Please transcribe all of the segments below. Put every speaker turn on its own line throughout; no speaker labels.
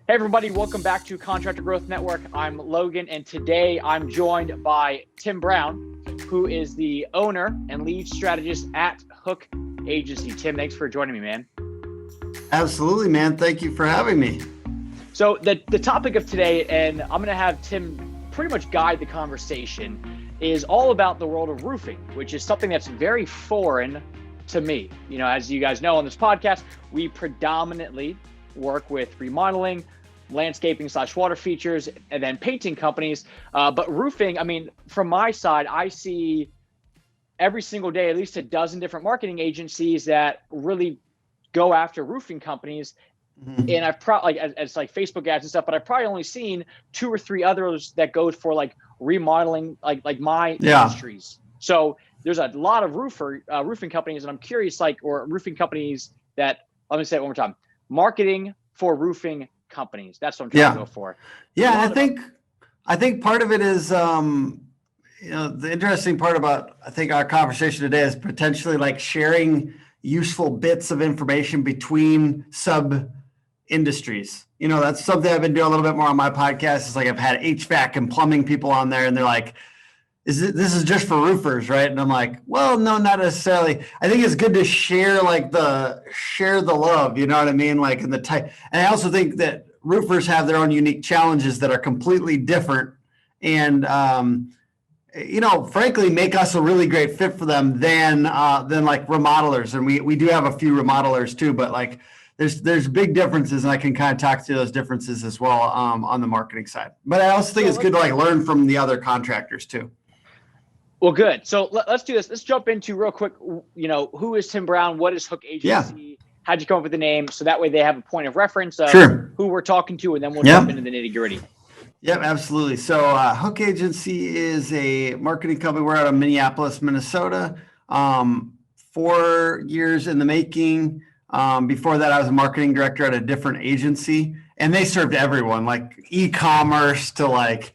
Hey everybody, welcome back to Contractor Growth Network. I'm Logan, and today I'm joined by Tim Brown, who is the owner and lead strategist at Hook Agency. Tim, thanks for joining me, man.
Absolutely, man. Thank you for having me.
So the topic of today, and I'm going to have Tim pretty much guide the conversation, is all about the world of roofing, which is something that's very foreign to me. You know, as you guys know on this podcast, we predominantly work with remodeling, landscaping / water features, and then painting companies. But roofing, I mean, from my side, I see every single day at least a dozen different marketing agencies that really go after roofing companies. Mm-hmm. And I've probably, as like Facebook ads and stuff, but I've probably only seen 2 or 3 others that go for like remodeling, like my industries. So there's a lot of roofing companies, and I'm curious, or roofing companies that, let me say it one more time, marketing for roofing companies. That's what I'm trying to go for.
Yeah, I think part of it is, the interesting part about, I think, our conversation today is potentially like sharing useful bits of information between sub industries. You know, that's something I've been doing a little bit more on my podcast. It's like I've had HVAC and plumbing people on there, and they're like, this is just for roofers, right? And I'm like, well, no, not necessarily. I think it's good to share the love, you know what I mean? Like in the type. And I also think that roofers have their own unique challenges that are completely different, and frankly, make us a really great fit for them than like remodelers. And we do have a few remodelers too, but like there's big differences, and I can kind of talk to those differences as well on the marketing side. But I also think it's good to like learn from the other contractors too.
Well, good. So let's do this. Let's jump into real quick, who is Tim Brown? What is Hook Agency? Yeah. How'd you come up with the name? So that way they have a point of reference of who we're talking to, and then we'll jump into the nitty gritty.
Yep, absolutely. So Hook Agency is a marketing company. We're out of Minneapolis, Minnesota. 4 years in the making. Before that, I was a marketing director at a different agency, and they served everyone, like e-commerce to like,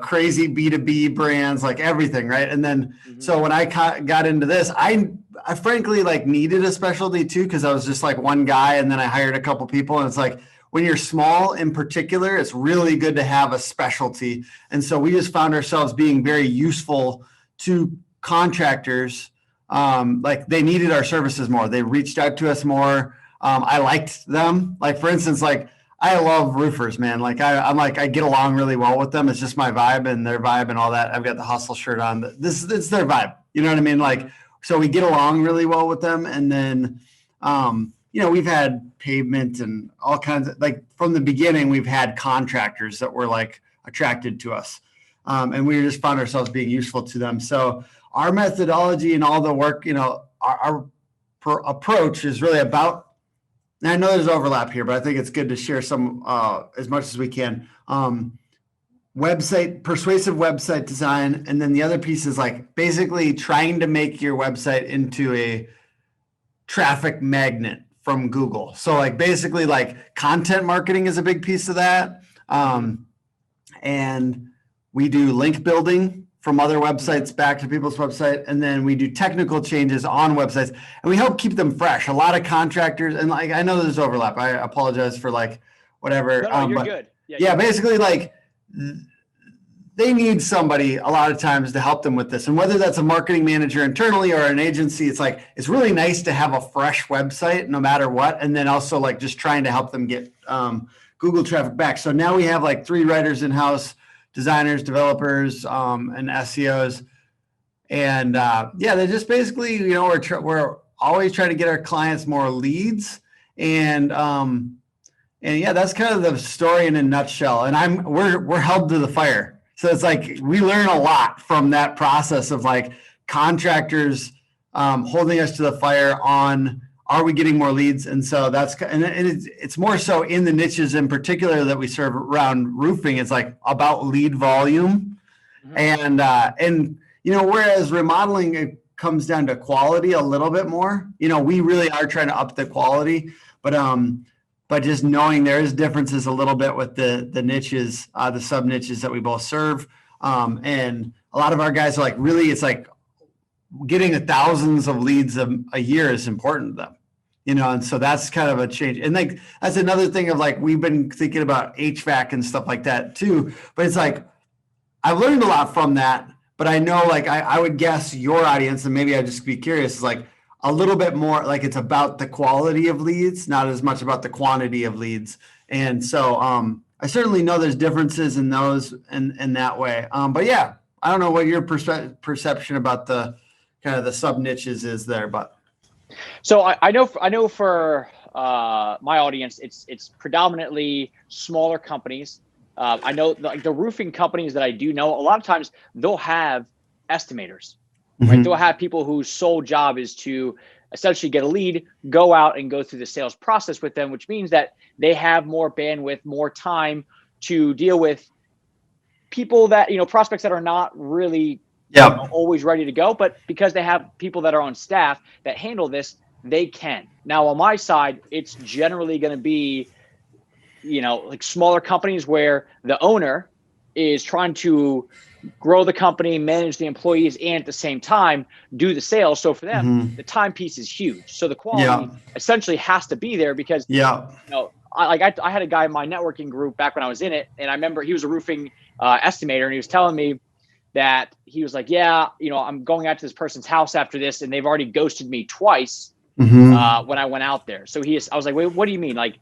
crazy B2B brands, like everything, right? And then, so when I got into this, I frankly like needed a specialty too, because I was just like one guy, and then I hired a couple people, and it's like, when you're small in particular, it's really good to have a specialty. And so we just found ourselves being very useful to contractors. Like they needed our services more. They reached out to us more. I liked them. Like, for instance, like I love roofers, man. Like I get along really well with them. It's just my vibe and their vibe and all that. I've got the hustle shirt on. It's their vibe. You know what I mean? Like, so we get along really well with them. And then, we've had pavement and all kinds of, like, from the beginning, we've had contractors that were like attracted to us. And we just found ourselves being useful to them. So our methodology and all the work, our approach is really about, and I know there's overlap here, but I think it's good to share some, as much as we can. Persuasive website design. And then the other piece is like basically trying to make your website into a traffic magnet from Google. So like basically like content marketing is a big piece of that. And we do link building from other websites back to people's website. And then we do technical changes on websites, and we help keep them fresh. A lot of contractors, and like, I know there's overlap. I apologize for like whatever.
No, you're good.
Yeah, basically like they need somebody a lot of times to help them with this. And whether that's a marketing manager internally or an agency, it's like, it's really nice to have a fresh website no matter what. And then also like just trying to help them get Google traffic back. So now we have like 3 writers in-house, designers, developers, and SEOs. And they're just basically, we're always trying to get our clients more leads. And that's kind of the story in a nutshell. And we're held to the fire. So it's like we learn a lot from that process of like contractors holding us to the fire on, are we getting more leads? And so it's more so in the niches in particular that we serve around roofing. It's like about lead volume. And whereas remodeling, it comes down to quality a little bit more. We really are trying to up the quality, but just knowing there is differences a little bit with the niches, the sub niches that we both serve. And a lot of our guys are like, really, it's like getting thousands of leads a year is important to them. and so that's kind of a change. And like, that's another thing of like, we've been thinking about HVAC and stuff like that too, but it's like, I've learned a lot from that, but I know like, I would guess your audience, and maybe I'd just be curious, is like a little bit more like it's about the quality of leads, not as much about the quantity of leads. And so, I certainly know there's differences in those in that way. But yeah, I don't know what your perception about the kind of the sub niches is there, but.
So I know for my audience, it's predominantly smaller companies. I know like the roofing companies that I do know, a lot of times they'll have estimators, right? They'll have people whose sole job is to essentially get a lead, go out and go through the sales process with them, which means that they have more bandwidth, more time to deal with people that, prospects that are not really always ready to go, but because they have people that are on staff that handle this, they can. Now on my side, it's generally going to be, like smaller companies where the owner is trying to grow the company, manage the employees, and at the same time do the sales. So for them, the time piece is huge. So the quality essentially has to be there because, I had a guy in my networking group back when I was in it, and I remember he was a roofing estimator, and he was telling me that he was like, I'm going out to this person's house after this, and they've already ghosted me twice when I went out there. So I was like, wait, what do you mean? Like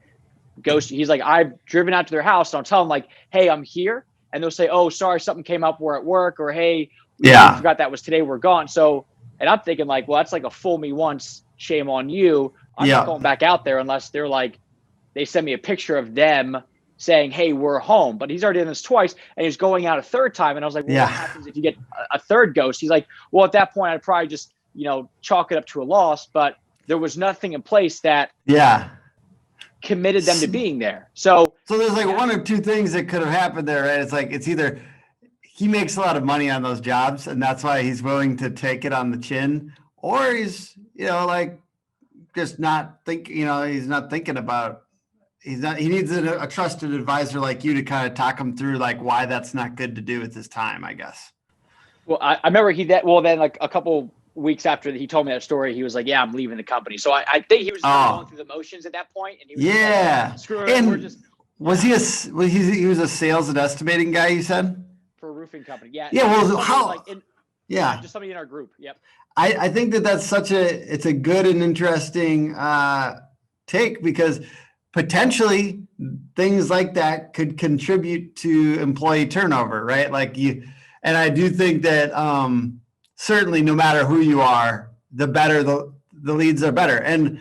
ghost? He's like, I've driven out to their house, and I'll tell them like, hey, I'm here. And they'll say, oh, sorry, something came up, we're at work, or hey, we forgot that was today, we're gone. So, and I'm thinking like, well, that's like a fool me once, shame on you. I'm not going back out there unless they're like, they send me a picture of them saying, hey, we're home. But he's already done this twice, and he's going out a third time. And I was like, well, what happens if you get a third ghost? He's like, well, at that point, I'd probably just, chalk it up to a loss. But there was nothing in place that committed them to being there. So
there's like one or two things that could have happened there, right? It's like, it's either he makes a lot of money on those jobs, and that's why he's willing to take it on the chin, or he's, like just not thinking, he's not thinking about, he needs a trusted advisor like you to kind of talk him through like why that's not good to do with his time, I guess.
Well, I remember then like a couple weeks after he told me that story, he was like, yeah, I'm leaving the company. So I think he was going through the motions at that point, and he was like, screw it.
And was he a sales and estimating guy, you said?
For a roofing company. Yeah.
Yeah. Well,
just somebody in our group. Yep.
I think that's it's a good and interesting take, because potentially things like that could contribute to employee turnover, right? Like and I do think that certainly no matter who you are, the better the leads are better. And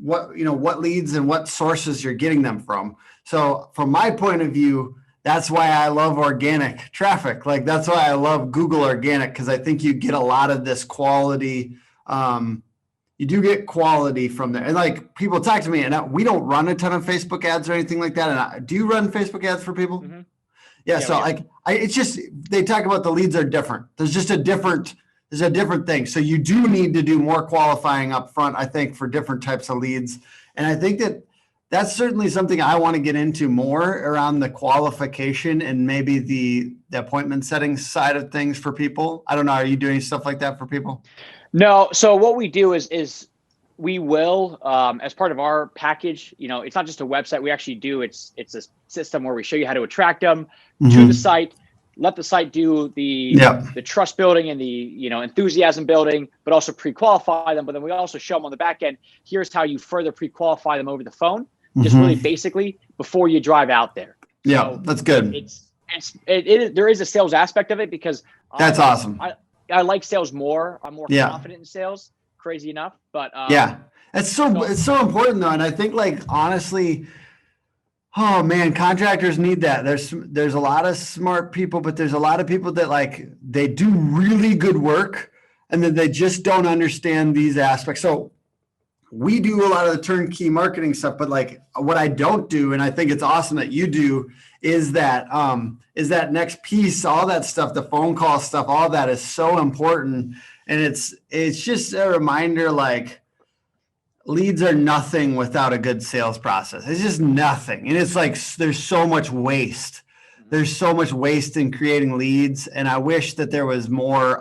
what leads and what sources you're getting them from. So from my point of view, that's why I love organic traffic. Like that's why I love Google organic, because I think you get a lot of this quality. You do get quality from there. And like people talk to me, and we don't run a ton of Facebook ads or anything like that. And do you run Facebook ads for people? Mm-hmm. Yeah. So it's just, they talk about the leads are different. There's a different thing. So you do need to do more qualifying up front, I think, for different types of leads. And I think that's certainly something I want to get into more around the qualification and maybe the appointment setting side of things for people. I don't know. Are you doing stuff like that for people?
No. So what we do is we will, as part of our package, it's not just a website. We actually do, it's a system where we show you how to attract them to the site, let the site do the trust building and the, enthusiasm building, but also pre-qualify them. But then we also show them on the back end, here's how you further pre-qualify them over the phone, just really basically before you drive out there.
Yeah,
so
that's good.
There is a sales aspect of it, because
that's awesome.
I like sales more. I'm more confident in sales, crazy enough, but
it's so important though. And I think like, honestly, oh man, contractors need that. There's a lot of smart people, but there's a lot of people that like, they do really good work and then they just don't understand these aspects. So we do a lot of the turnkey marketing stuff, but like what I don't do, and I think it's awesome that you do, is that next piece, all that stuff, the phone call stuff, all that is so important. And it's just a reminder, like, leads are nothing without a good sales process. It's just nothing. And it's like, there's so much waste. There's so much waste in creating leads. And I wish that there was more,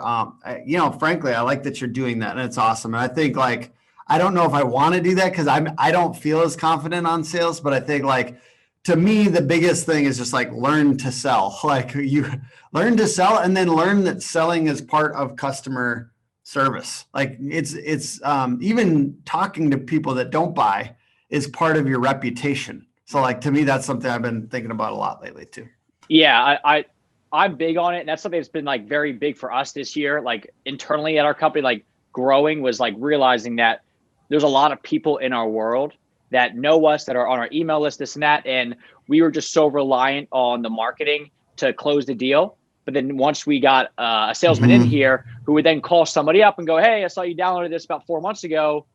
frankly, I like that you're doing that, and it's awesome. And I think like, I don't know if I want to do that because I don't feel as confident on sales, but I think like to me, the biggest thing is just like learn to sell. Like you learn to sell and then learn that selling is part of customer service. Like it's even talking to people that don't buy is part of your reputation. So like to me, that's something I've been thinking about a lot lately too.
Yeah, I'm big on it. And that's something that's been like very big for us this year. Like internally at our company, like growing was like realizing that there's a lot of people in our world that know us, that are on our email list, this and that. And we were just so reliant on the marketing to close the deal. But then once we got a salesman in here who would then call somebody up and go, hey, I saw you downloaded this about 4 months ago.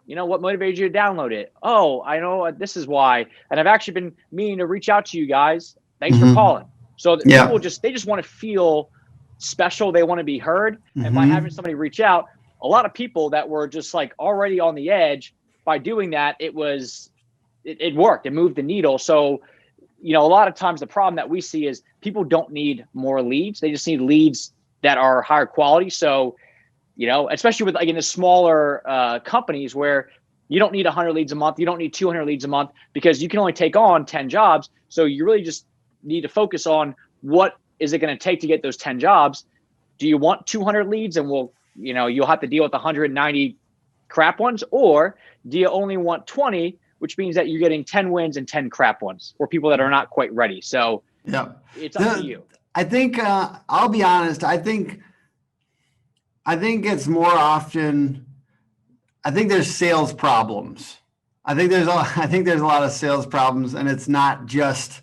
You know, what motivated you to download it? Oh, I know this is why. And I've actually been meaning to reach out to you guys. Thanks for calling. So people they just want to feel special. They want to be heard. And by having somebody reach out, a lot of people that were just like already on the edge, by doing that, it worked. It moved the needle. So, you know, a lot of times the problem that we see is people don't need more leads. They just need leads that are higher quality. So, you know, especially with like in the smaller companies where you don't need 100 leads a month, you don't need 200 leads a month because you can only take on 10 jobs. So you really just need to focus on what is it going to take to get those 10 jobs. Do you want 200 leads and you'll have to deal with 190 crap ones, or do you only want 20, which means that you're getting 10 wins and 10 crap ones or people that are not quite ready. So it's up to you.
I think I'll be honest. I think it's more often. I think there's sales problems. I think there's a lot of sales problems, and it's not just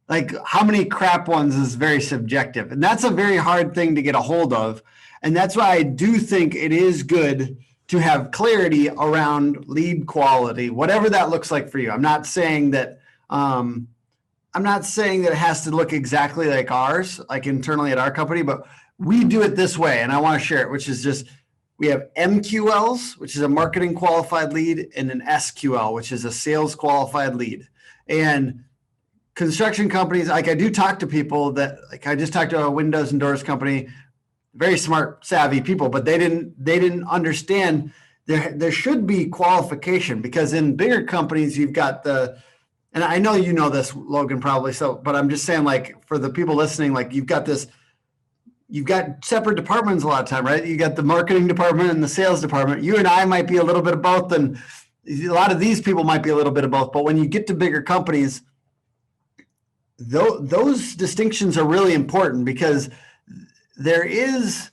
like how many crap ones is very subjective, and that's a very hard thing to get a hold of. And that's why I do think it is good to have clarity around lead quality, whatever that looks like for you. I'm not saying that it has to look exactly like ours, like internally at our company, but we do it this way. And I want to share it, which is just, we have MQLs, which is a marketing qualified lead, and an SQL, which is a sales qualified lead. And construction companies, like I do talk to people that, like I just talked to a windows and doors company, very smart, savvy people, but they didn't understand there should be qualification, because in bigger companies, you've got and I know you know this, Logan, probably so, but I'm just saying, like, for the people listening, like you've got separate departments a lot of time, right? You got the marketing department and the sales department. You and I might be a little bit of both, and a lot of these people might be a little bit of both. But when you get to bigger companies, those distinctions are really important, because there is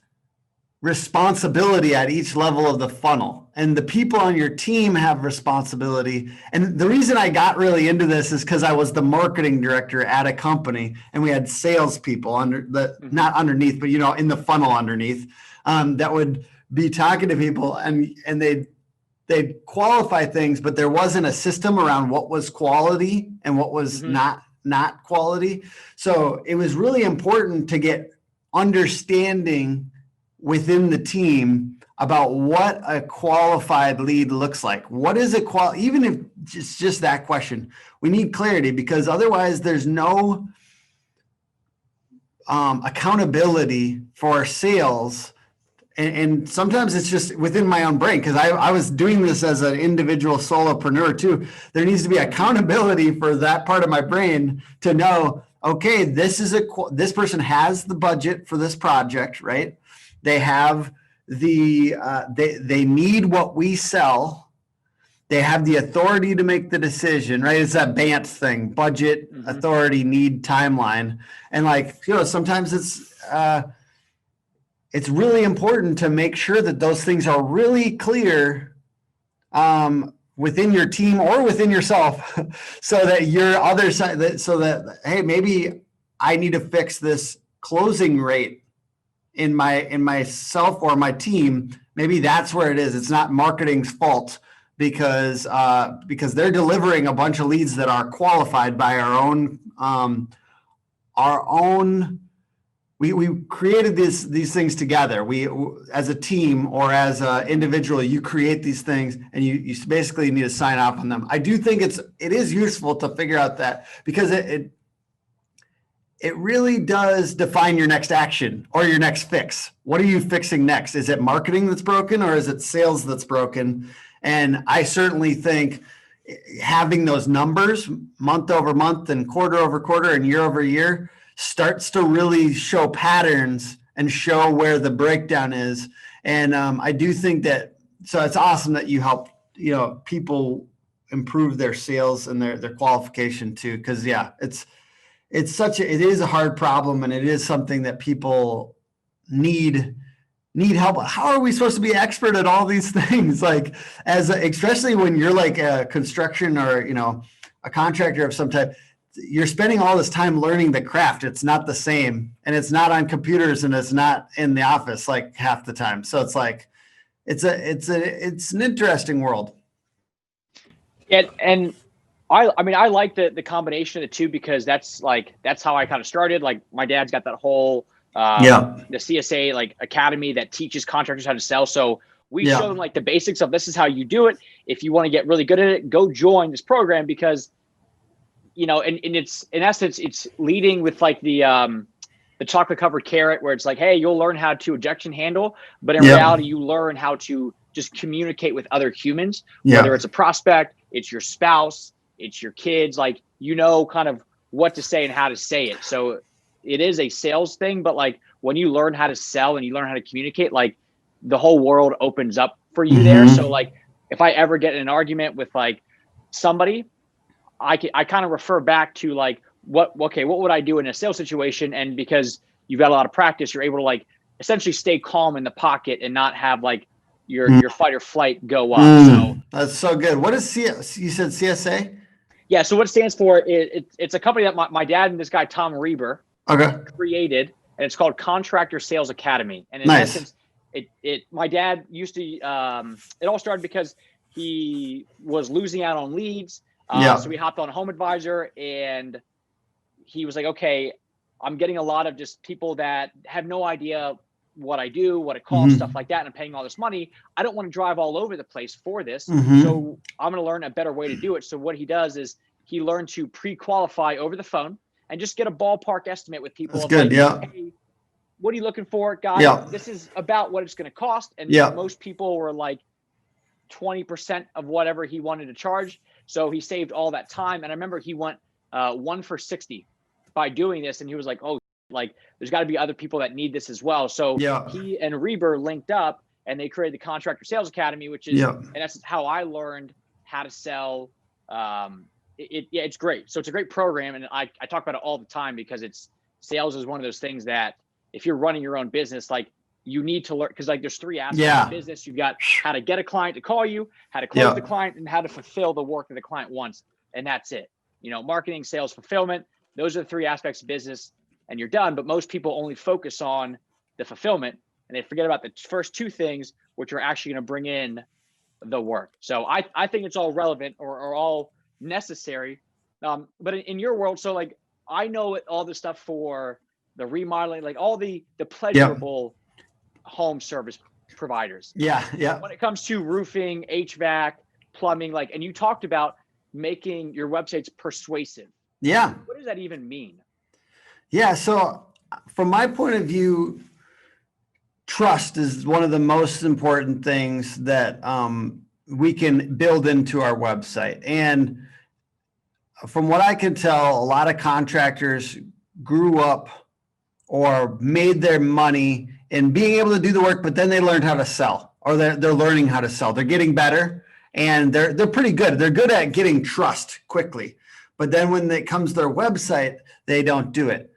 responsibility at each level of the funnel, and the people on your team have responsibility. And the reason I got really into this is because I was the marketing director at a company, and we had salespeople not underneath, but in the funnel underneath, that would be talking to people, and they'd qualify things, but there wasn't a system around what was quality and what was not quality. So it was really important to get understanding within the team about what a qualified lead looks like. What is even if it's just that question, we need clarity, because otherwise there's no accountability for sales. And sometimes it's just within my own brain, because I was doing this as an individual solopreneur too. There needs to be accountability for that part of my brain to know, okay, this person has the budget for this project, right? They have they need what we sell. They have the authority to make the decision, right? It's that BANT thing: budget, authority, need, timeline. And sometimes it's really important to make sure that those things are really clear within your team or within yourself, so that your other side, so that, hey, maybe I need to fix this closing rate in myself or my team. Maybe that's where it is. It's not marketing's fault, because they're delivering a bunch of leads that are qualified by our own. We created these things together. We, as a team or as an individual, you create these things, and you basically need to sign off on them. I do think it is useful to figure out that, because it really does define your next action or your next fix. What are you fixing next? Is it marketing that's broken, or is it sales that's broken? And I certainly think having those numbers month over month and quarter over quarter and year over year starts to really show patterns and show where the breakdown is. And I do think that, so it's awesome that you help, people improve their sales and their qualification too. Cause yeah, it is a hard problem, and it is something that people need help. How are we supposed to be expert at all these things? Like, especially when you're like a construction or, a contractor of some type, you're spending all this time learning the craft. It's not the same, and it's not on computers, and it's not in the office like half the time. So it's like, it's an interesting world.
And I mean, I like the combination of the two, because that's how I kind of started. Like, my dad's got that whole, the CSA like academy that teaches contractors how to sell. So we show them like the basics of, this is how you do it. If you want to get really good at it, go join this program, because, and it's, in essence, it's leading with like the chocolate covered carrot, where it's like, hey, you'll learn how to objection handle, but in reality, you learn how to just communicate with other humans, whether it's a prospect, it's your spouse, it's your kids, like, kind of what to say and how to say it. So it is a sales thing, but like, when you learn how to sell and you learn how to communicate, like, the whole world opens up for you there. So like, if I ever get in an argument with like somebody, I kind of refer back to like, what would I do in a sales situation? And because you've got a lot of practice, you're able to like essentially stay calm in the pocket and not have like your fight or flight go up. So
that's so good. What is you said CSA?
Yeah. So what it stands for, it's a company that my dad and this guy, Tom Reber, created, and it's called Contractor Sales Academy. And in essence, my dad used to, it all started because he was losing out on leads. So we hopped on Home Advisor, and he was like, okay, I'm getting a lot of just people that have no idea what I do, what it costs, stuff like that. And I'm paying all this money. I don't want to drive all over the place for this. So I'm going to learn a better way to do it. So what he does is he learned to pre-qualify over the phone and just get a ballpark estimate with people.
That's good.
Like, hey, what are you looking for, guys? This is about what it's going to cost. And most people were like 20% of whatever he wanted to charge. So he saved all that time. And I remember he went 1 for 60 by doing this. And he was like, oh, like, there's got to be other people that need this as well. So he and Reber linked up, and they created the Contractor Sales Academy, which is, and that's how I learned how to sell. It's great. So it's a great program. And I talk about it all the time, because sales is one of those things that if you're running your own business, like, you need to learn, because like there's 3 aspects of business. You've got how to get a client to call you, how to close the client, and how to fulfill the work that the client wants. And that's it. Marketing, sales, fulfillment, those are the 3 aspects of business, and you're done. But most people only focus on the fulfillment, and they forget about the first 2 things, which are actually going to bring in the work. So I think it's all relevant or all necessary. But in your world, so like, I know all the stuff for the remodeling, like all the pleasurable home service providers. When it comes to roofing, HVAC, plumbing, like, and you talked about making your websites persuasive. What does that even mean?
So from my point of view, trust is one of the most important things that we can build into our website. And from what I can tell, a lot of contractors grew up or made their money in being able to do the work, but then they learned how to sell, or they're learning how to sell. They're getting better, and they're pretty good. They're good at getting trust quickly. But then when it comes to their website, they don't do it.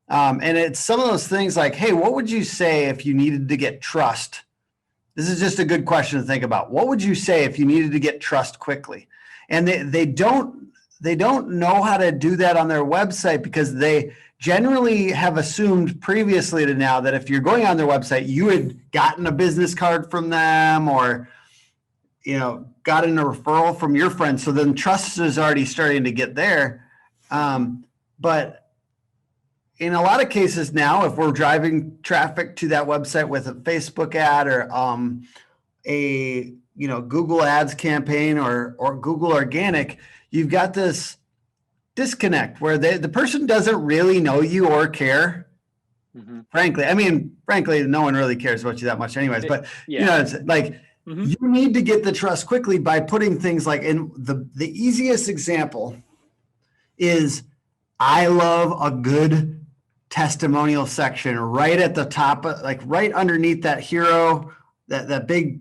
And it's some of those things like, hey, what would you say if you needed to get trust? This is just a good question to think about. What would you say if you needed to get trust quickly? And they don't know how to do that on their website, because they generally have assumed previously to now that if you're going on their website, you had gotten a business card from them, or gotten a referral from your friend. So then trust is already starting to get there. But in a lot of cases now, if we're driving traffic to that website with a Facebook ad or a Google Ads campaign or Google Organic, you've got this disconnect where the person doesn't really know you or care.
Mm-hmm.
Frankly, no one really cares about you that much anyways, but
Yeah.
it's like
Mm-hmm.
you need to get the trust quickly by putting things like in the easiest example is I love a good testimonial section right at the top, like right underneath that hero, that big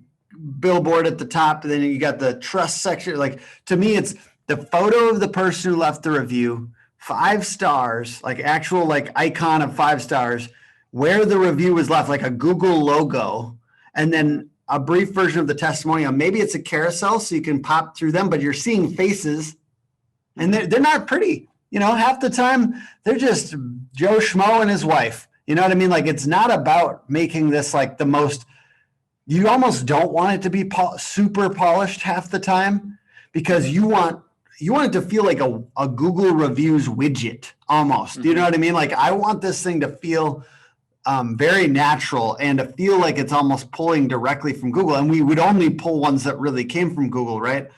billboard at the top. And then you got the trust section. Like to me, it's the photo of the person who left the review, 5 stars, like actual like icon of 5 stars, where the review was left, like a Google logo, and then a brief version of the testimonial. Maybe it's a carousel so you can pop through them, but you're seeing faces and they're not pretty. Half the time they're just Joe Schmo and his wife. You know what I mean? Like it's not about making this like the most, you almost don't want it to be super polished half the time because you want it to feel like a Google reviews widget almost. Do you know what I mean? Like I want this thing to feel very natural and to feel like it's almost pulling directly from Google. And we would only pull ones that really came from Google, right?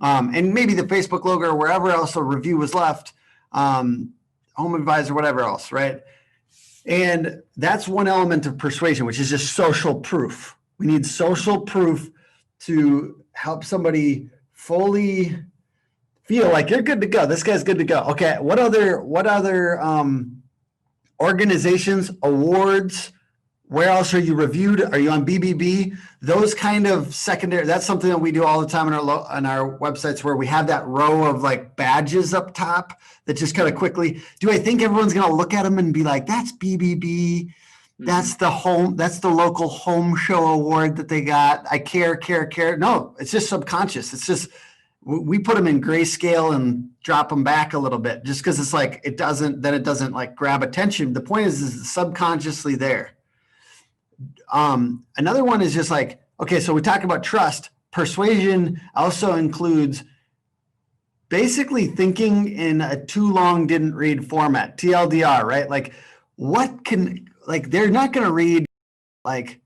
And maybe the Facebook logo or wherever else a review was left, Home Advisor, whatever else, right? And that's one element of persuasion, which is just social proof. We need social proof to help somebody fully feel like you're good to go. This guy's good to go. Okay, what other organizations, awards, where else are you reviewed? Are you on BBB? Those kind of secondary, that's something that we do all the time on our websites where we have that row of like badges up top that just kind of quickly, do I think everyone's going to look at them and be like, that's BBB. That's the local home show award that they got. I care. No, it's just subconscious. It's just, we put them in grayscale and drop them back a little bit just because it's like, it doesn't like grab attention. The point is it's subconsciously there. Another one is just like, okay, so we talk about trust. Persuasion also includes basically thinking in a too long didn't read format, TLDR, right? Like they're not going to read, like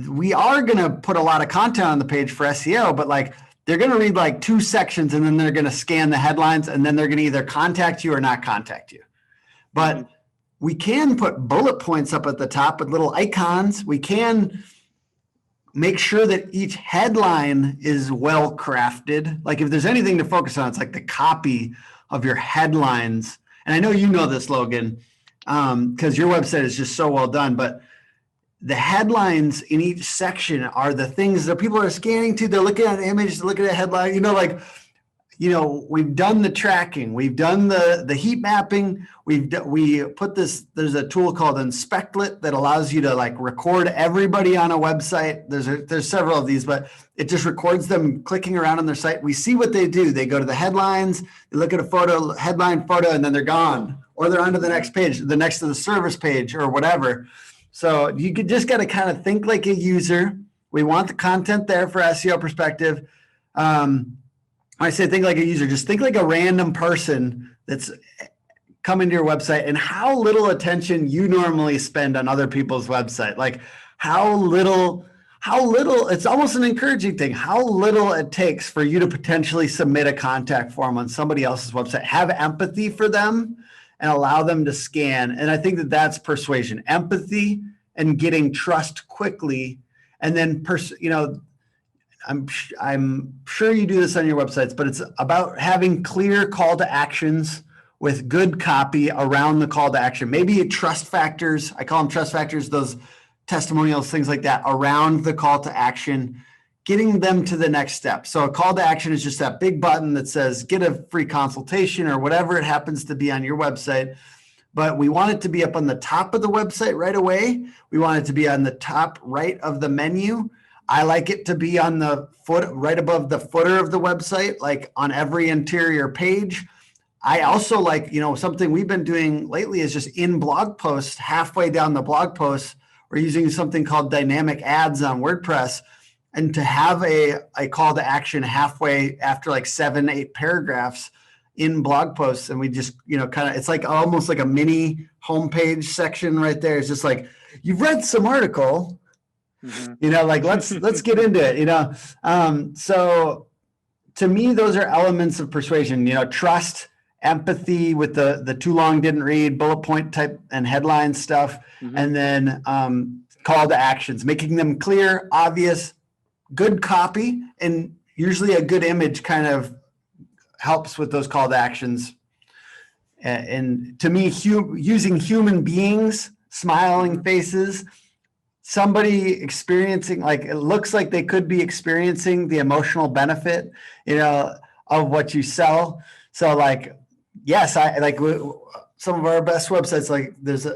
we are going to put a lot of content on the page for SEO, but like they're going to read like 2 sections and then they're going to scan the headlines and then they're going to either contact you or not contact you. But we can put bullet points up at the top with little icons. We can make sure that each headline is well crafted. Like if there's anything to focus on, it's like the copy of your headlines. And I know you know this, Logan, because your website is just so well done, but the headlines in each section are the things that people are scanning to. They're looking at an image, they're looking at a headline, we've done the tracking, we've done the heat mapping, we put this, there's a tool called Inspectlet that allows you to like record everybody on a website. There's several of these, but it just records them clicking around on their site. We see what they do. They go to the headlines, they look at a headline photo, and then they're gone, or they're on to the next page, the next to the service page or whatever. So you just got to kind of think like a user. We want the content there for SEO perspective. I say think like a user, just think like a random person that's coming to your website and how little attention you normally spend on other people's website. Like how little, it's almost an encouraging thing, how little it takes for you to potentially submit a contact form on somebody else's website. Have empathy for them and allow them to scan. And I think that that's persuasion, empathy and getting trust quickly. And then, I'm sure you do this on your websites, but it's about having clear call to actions with good copy around the call to action. Maybe trust factors, I call them trust factors, those testimonials, things like that around the call to action, getting them to the next step. So a call to action is just that big button that says get a free consultation or whatever it happens to be on your website. But we want it to be up on the top of the website right away. We want it to be on the top right of the menu. I like it to be on the right above the footer of the website, like on every interior page. I also like, something we've been doing lately is just in blog posts, halfway down the blog post, we're using something called dynamic ads on WordPress. And to have a call to action halfway after like 7-8 paragraphs in blog posts. And we just, it's like almost like a mini homepage section right there. It's just like, you've read some article, like let's get into it, so to me, those are elements of persuasion, trust, empathy with the too long didn't read, bullet point type and headline stuff, and then call to actions, making them clear, obvious, good copy, and usually a good image kind of helps with those call to actions. And to me, using human beings, smiling faces, somebody experiencing, like, it looks like they could be experiencing the emotional benefit, of what you sell. So like, yes, I like some of our best websites, like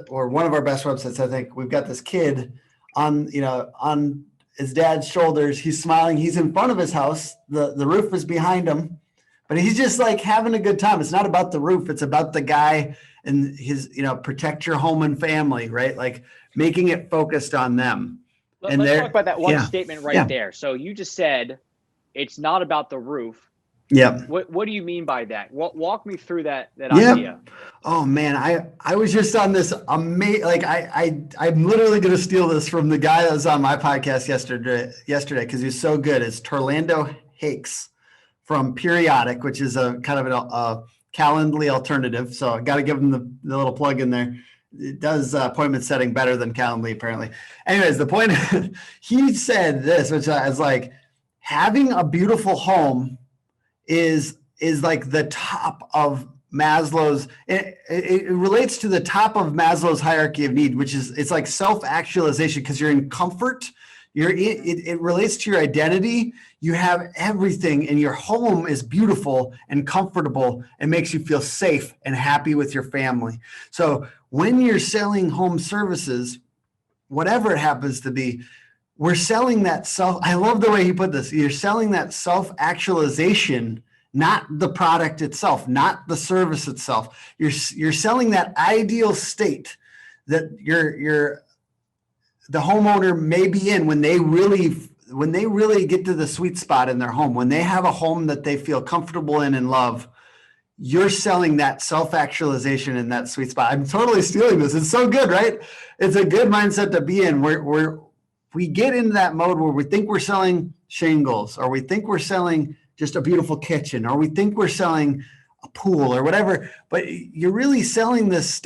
or one of our best websites, I think we've got this kid on his dad's shoulders. He's smiling. He's in front of his house. The roof is behind him, but he's just like having a good time. It's not about the roof. It's about the guy and his, protect your home and family, right? Like making it focused on them.
Let's talk about that one statement right there. So you just said it's not about the roof.
Yeah.
What do you mean by that? Walk me through that idea.
Oh man, I was just on this amazing, like I'm literally going to steal this from the guy that was on my podcast yesterday because he's so good. It's Torlando Hakes from Periodic, which is a kind of a Calendly alternative. So I got to give him the little plug in there. It does appointment setting better than Calendly, apparently. Anyways, the point, he said this, which I was like, having a beautiful home is like the top of Maslow's, it relates to the top of Maslow's hierarchy of need, which is, it's like self-actualization because you're in comfort. It relates to your identity. You have everything and your home is beautiful and comfortable and makes you feel safe and happy with your family. So when you're selling home services, whatever it happens to be, we're selling that I love the way he put this. You're selling that self-actualization, not the product itself, not the service itself. You're selling that ideal state that the homeowner may be in when they really get to the sweet spot in their home, when they have a home that they feel comfortable in and love. You're selling that self-actualization in that sweet spot. I'm totally stealing this. It's so good, right? It's a good mindset to be in. We get into that mode where we think we're selling shingles, or we think we're selling just a beautiful kitchen, or we think we're selling a pool or whatever, but you're really selling this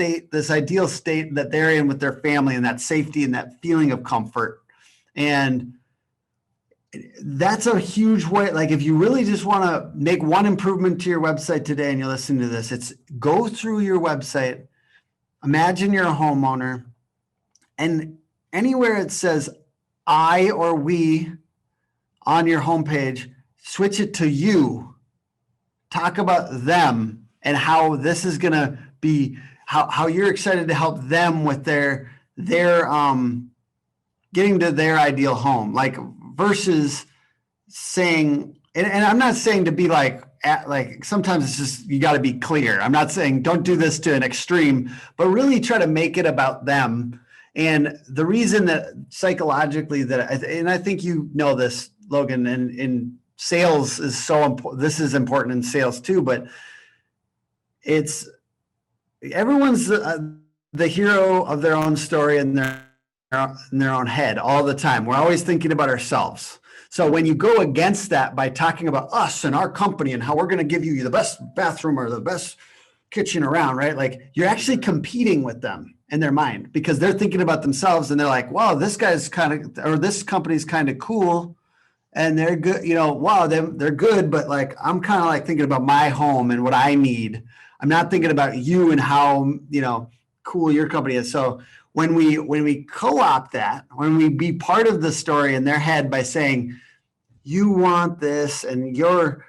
ideal state that they're in with their family, and that safety and that feeling of comfort. And that's a huge way. Like if you really just want to make one improvement to your website today and you're listening to this, it's go through your website, imagine you're a homeowner, and anywhere it says I or we on your homepage, switch it to you. Talk about them and how this is going to be, how you're excited to help them with their getting to their ideal home. Like versus saying, and I'm not saying to be like sometimes it's just, you got to be clear. I'm not saying don't do this to an extreme, but really try to make it about them. And the reason that psychologically and I think you know this, Logan, and in sales is so important. This is important in sales too, but it's everyone's the hero of their own story in their own head all the time. We're always thinking about ourselves. So when you go against that by talking about us and our company and how we're going to give you the best bathroom or the best kitchen around, right? Like you're actually competing with them in their mind because they're thinking about themselves and they're like, wow, this guy's this company's kind of cool and they're good, wow, they're good, but like, I'm kind of like thinking about my home and what I need. I'm not thinking about you and how, cool your company is. So when we co-opt that, when we be part of the story in their head by saying, you want this and you're,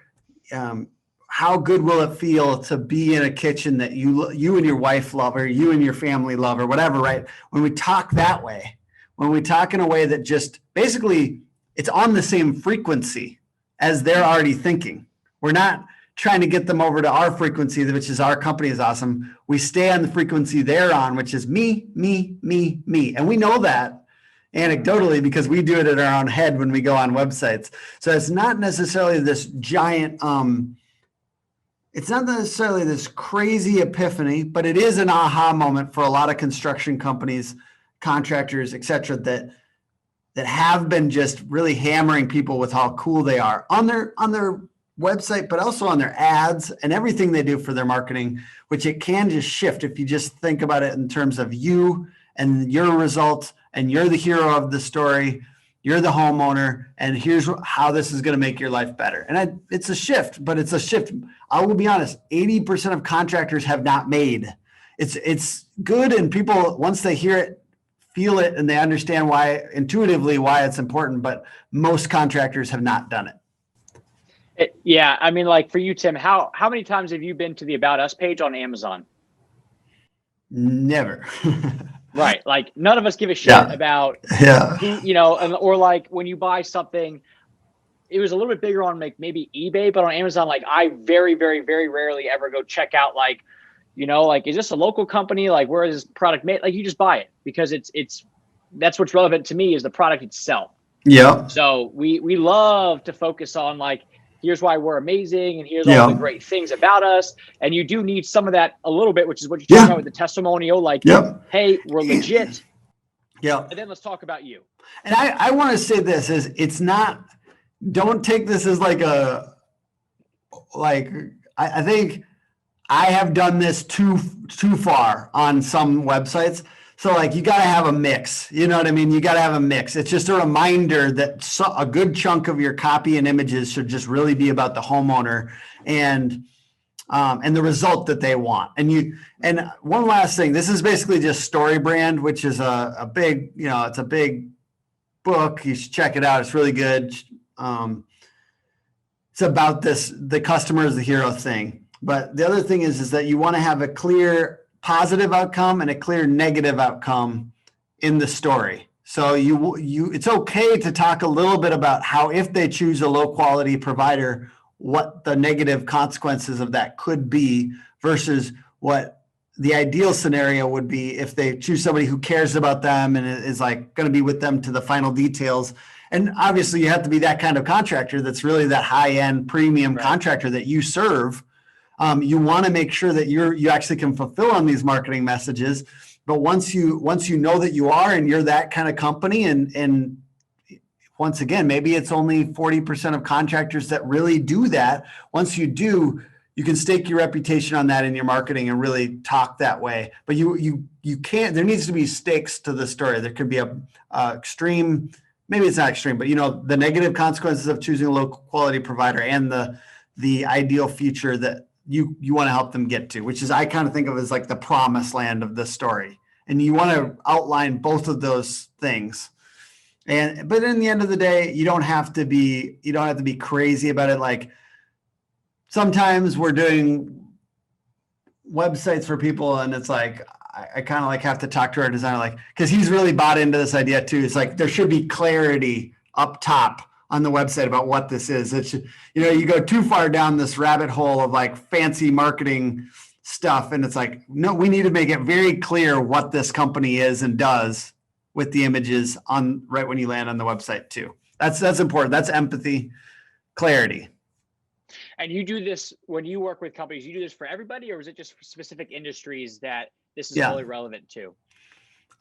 how good will it feel to be in a kitchen that you and your wife love, or you and your family love, or whatever, right? When we talk that way, when we talk in a way that just basically it's on the same frequency as they're already thinking. We're not trying to get them over to our frequency, which is our company is awesome. We stay on the frequency they're on, which is me, me, me, me. And we know that anecdotally because we do it in our own head when we go on websites. So it's not necessarily this giant, it's not necessarily this crazy epiphany, but it is an aha moment for a lot of construction companies, contractors, et cetera, that have been just really hammering people with how cool they are on their website, but also on their ads and everything they do for their marketing, which it can just shift if you just think about it in terms of you and your results, and you're the hero of the story. You're the homeowner, and here's how this is going to make your life better. And it's a shift, but it's a shift. I will be honest, 80% of contractors have not made. It's good, and people, once they hear it, feel it, and they understand why, intuitively, why it's important, but most contractors have not done it.
Yeah, I mean, like for you, Tim, how many times have you been to the About Us page on Amazon?
Never.
Right. Like none of us give a shit about who, or like when you buy something, it was a little bit bigger on like maybe eBay, but on Amazon, like I very, very, very rarely ever go check out like, like, is this a local company? Like, where is this product made? Like you just buy it because that's what's relevant to me is the product itself.
Yeah.
So we love to focus on like, here's why we're amazing, and here's all the great things about us. And you do need some of that a little bit, which is what you're talking about with the testimonial. Like, hey, we're legit.
Yeah.
And then let's talk about you.
And I want to say this is it's not. Don't take this as like I think I have done this too far on some websites. So like you got to have a mix, you know what I mean? You got to have a mix. It's just a reminder that a good chunk of your copy and images should just really be about the homeowner and the result that they want. And one last thing, this is basically just Story Brand, which is a big, it's a big book. You should check it out. It's really good. It's about the customer is the hero thing. But the other thing is that you want to have a clear positive outcome and a clear negative outcome in the story. So it's okay to talk a little bit about how if they choose a low quality provider, what the negative consequences of that could be versus what the ideal scenario would be if they choose somebody who cares about them and is like going to be with them to the final details. And obviously you have to be that kind of contractor that's really that high-end premium contractor that you serve. You want to make sure that you actually can fulfill on these marketing messages. But once you know that you are and you're that kind of company, and once again, maybe it's only 40% of contractors that really do that. Once you do, you can stake your reputation on that in your marketing and really talk that way. But you can't. There needs to be stakes to the story. There could be a extreme. Maybe it's not extreme, but the negative consequences of choosing a low quality provider and the ideal future that you want to help them get to, which is I kind of think of as like the promised land of the story. And you want to outline both of those things. But in the end of the day, you don't have to be crazy about it. Like sometimes we're doing websites for people and it's like, I kind of like have to talk to our designer, like, cause he's really bought into this idea too. It's like, there should be clarity up top on the website about what this is. It's, you go too far down this rabbit hole of like fancy marketing stuff. And it's like, no, we need to make it very clear what this company is and does with the images on right when you land on the website too. That's important. That's empathy, clarity.
And you do this when you work with companies, you do this for everybody, or is it just for specific industries that this is really relevant to?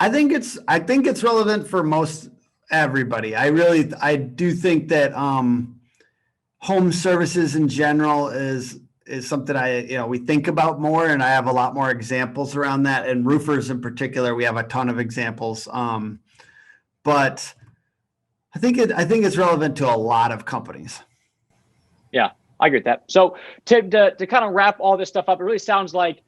I think it's relevant for most everybody. I do think that home services in general is something we think about more, and I have a lot more examples around that. And roofers in particular, we have a ton of examples. But I think it's relevant to a lot of companies.
Yeah, I agree with that. So to kind of wrap all this stuff up, it really sounds like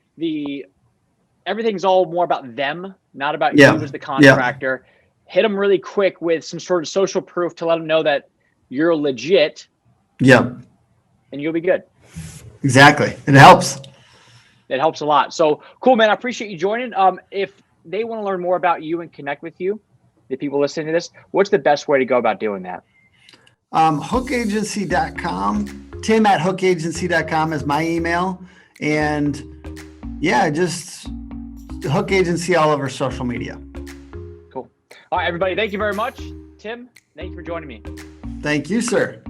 everything's all more about them, not about you as the contractor. Hit them really quick with some sort of social proof to let them know that you're legit.
Yeah.
And you'll be good.
Exactly. It helps.
It helps a lot. So cool, man. I appreciate you joining. If they want to learn more about you and connect with you, the people listening to this, what's the best way to go about doing that?
Hookagency.com. Tim@hookagency.com is my email. And just Hook Agency all over social media.
Cool. All right, everybody. Thank you very much. Tim, thank you for joining me.
Thank you, sir.